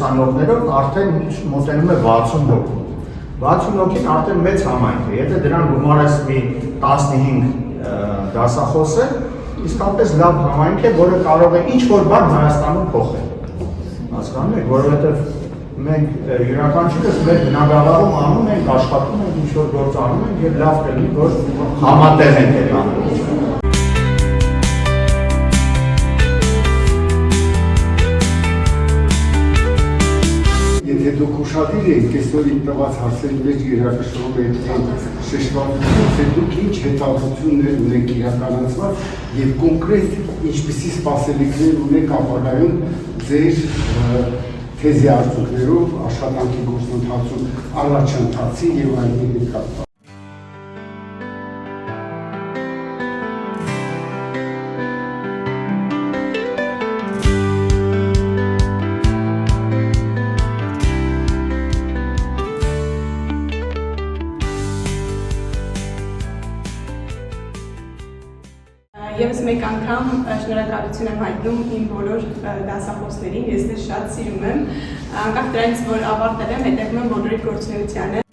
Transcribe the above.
ուսանողներով արդեն մոտենում է 60 հոգու։ 60 հոգին արդեն մեծ համայնք է, եթե դրան գումարես մի 15 դասախոս է, իսկապես լավ համայնք է, որը կարող է ինչ-որ բան Հայաստանում փոխել։ Հասկանում եք, որովհետև մենք յուրաքանչյուրս մեր բնակավարում անում ենք, աշխատում ենք, ինչ-որ գործ անում ենք և լավ կլինի, որ համատեղ ենք այդ անում։ Եթե դուք ուշադիր եք, այսօր իմ տված հարցերի մեջ գերակշռում է այդքան շեշտվածություն, թե դուք ինչ հետազոտություններ ունեք իրականացված և կոնկրետ ինչպիսի սպասելիքներ ունեք ապագայում ձեր թեզի արդյունքներով, աշխատանքի գործընթացում, առաջընթացի և այլների կապված։ Եվս մեկ անգամ շնորհակալություն եմ հայտնում իմ բոլոր դասախոսներին, ես դες շատ սիրում եմ, անկախ դրանից, որ ավարտել եմ, հետևում եմ բոլորի գործունեությանը։